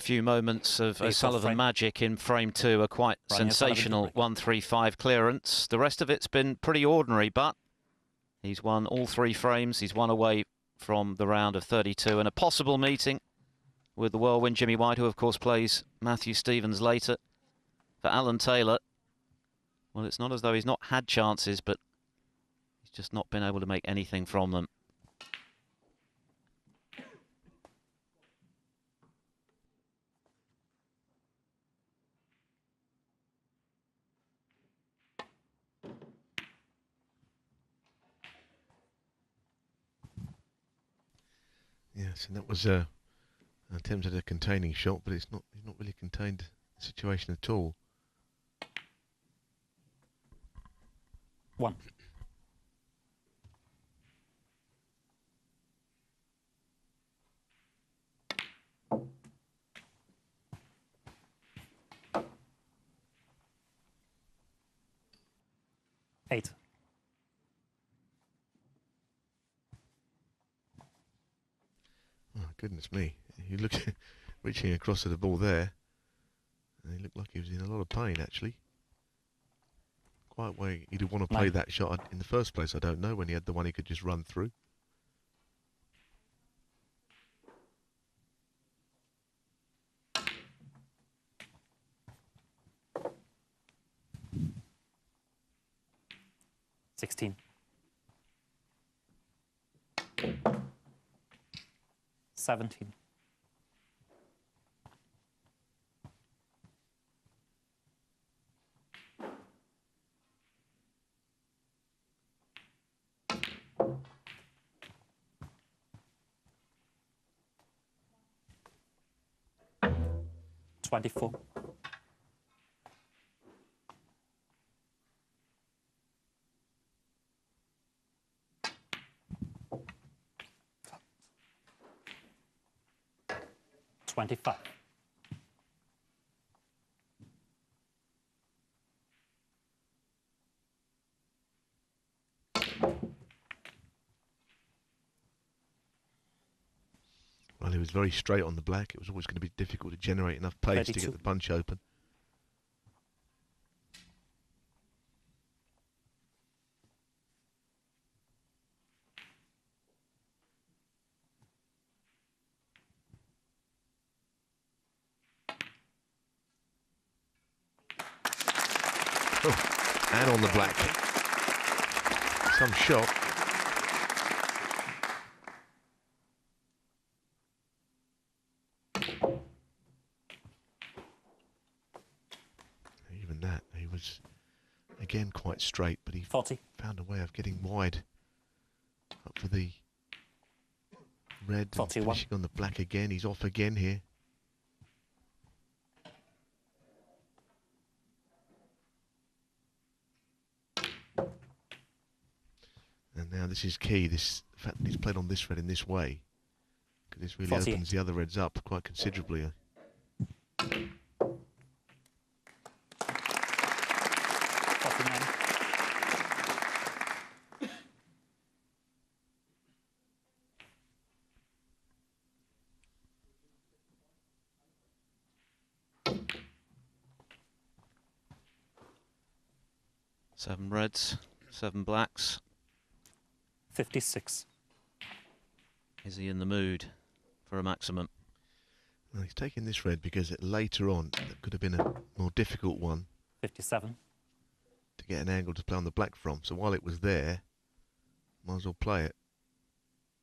few moments of Sullivan magic in frame 2, a quite sensational 1-3-5 clearance. The rest of it's been pretty ordinary, but he's won all 3 frames. He's one away from the round of 32 and a possible meeting with the whirlwind Jimmy White, who of course plays Matthew Stevens later. For Alan Taylor, well, it's not as though he's not had chances, but he's just not been able to make anything from them. Yes, and that was an attempt at a containing shot, but he's not really contained the situation at all. 1. Eight. Oh, goodness me. You look reaching across at the ball there, and he looked like he was in a lot of pain, actually. Quite where he'd want to play that shot in the first place, I don't know, when he had the one he could just run through. $16. 17. $24. $25. Well, he was very straight on the black. It was always going to be difficult to generate enough pace 32. to get the punch open. Oh, and on the black. Some shot. Even that, he was again quite straight, but he 40. Found a way of getting wide up for the red. 41. Finishing on the black again. He's off again here. And now this is key, this the fact that he's played on this red in this way, because this really 48. opens the other reds up quite considerably. 49. Seven reds, 7 blacks. 56. Is he in the mood for a maximum? Well, he's taking this red because later on that could have been a more difficult one 57. to get an angle to play on the black from. So while it was there, might as well play it.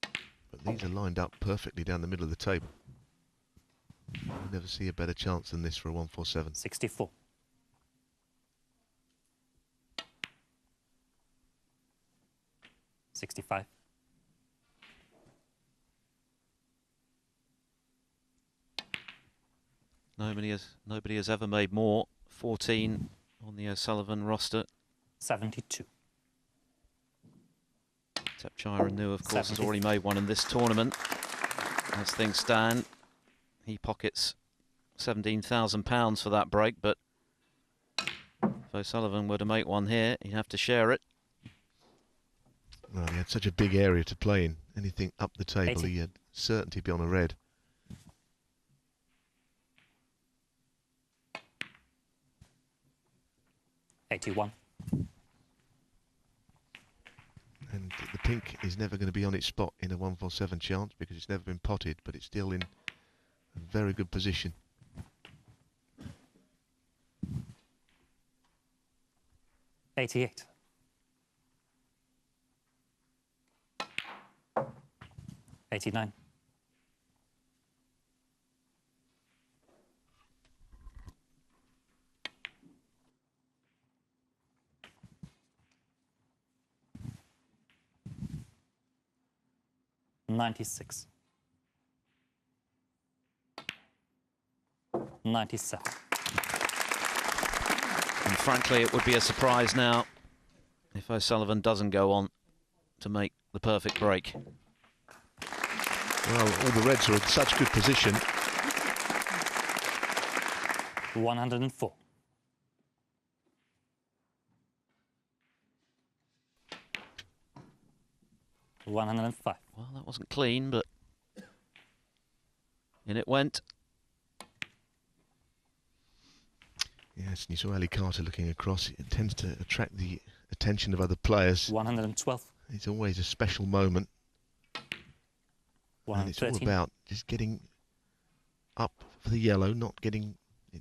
But these are lined up perfectly down the middle of the table. You never see a better chance than this for a 147. 64. $65. Nobody has ever made more. 14 on the Sullivan roster. 72. Tepchire New, of course, has already made one in this tournament. As things stand, he pockets £17,000 for that break, but if O'Sullivan were to make one here, he'd have to share it. Well, he had such a big area to play in. Anything up the table, 80. he had certainty beyond a red. 81. And the pink is never going to be on its spot in a 147 chance because it's never been potted, but it's still in a very good position. $88. $89. $96. $97. And frankly, it would be a surprise now if O'Sullivan doesn't go on to make the perfect break. Well, all the reds are in such good position. 104. $105. Well, that wasn't clean, but in it went. Yes, and you saw Ali Carter looking across. It tends to attract the attention of other players. 112. It's always a special moment. And it's all about just getting up for the yellow, not getting the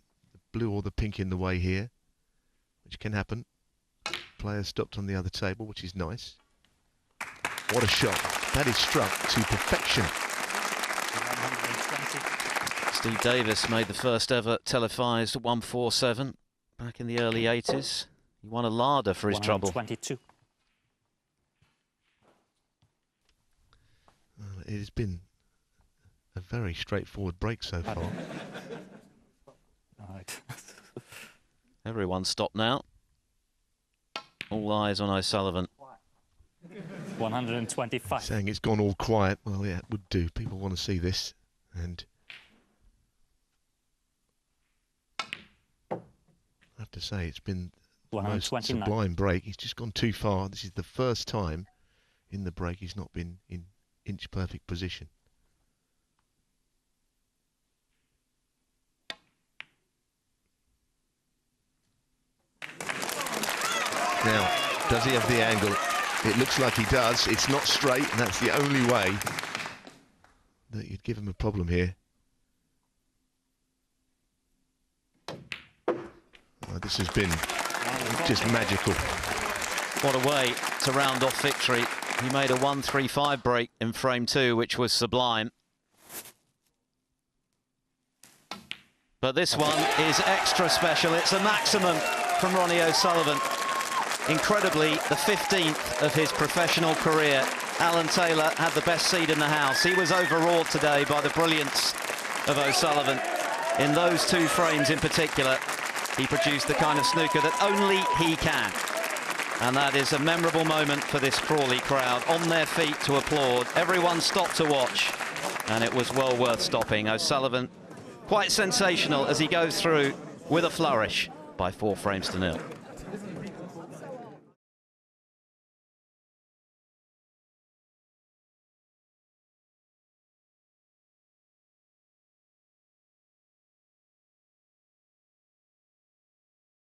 blue or the pink in the way here, which can happen. Player stopped on the other table, which is nice. What a shot. That is struck to perfection. 120. Steve Davis made the first ever televised 147 back in the early 80s. He won a larder for his trouble. 122. It has been a very straightforward break so far. Right. Everyone stopped now. All eyes on O'Sullivan. 125. Saying it's gone all quiet. Well, yeah, it would do. People want to see this. And I have to say, it's been the most sublime break. He's just gone too far. This is the first time in the break he's not been in inch perfect position. Now, does he have the angle? It looks like he does. It's not straight, and that's the only way that you'd give him a problem here. This has been just magical. What a way to round off victory. He made a 135 break in frame 2, which was sublime. But this one is extra special. It's a maximum from Ronnie O'Sullivan. Incredibly, the 15th of his professional career. Alan Taylor had the best seed in the house. He was overawed today by the brilliance of O'Sullivan. In those two frames in particular, he produced the kind of snooker that only he can. And that is a memorable moment for this Crawley crowd, on their feet to applaud. Everyone stopped to watch, and it was well worth stopping. O'Sullivan, quite sensational as he goes through with a flourish by 4 frames to 0.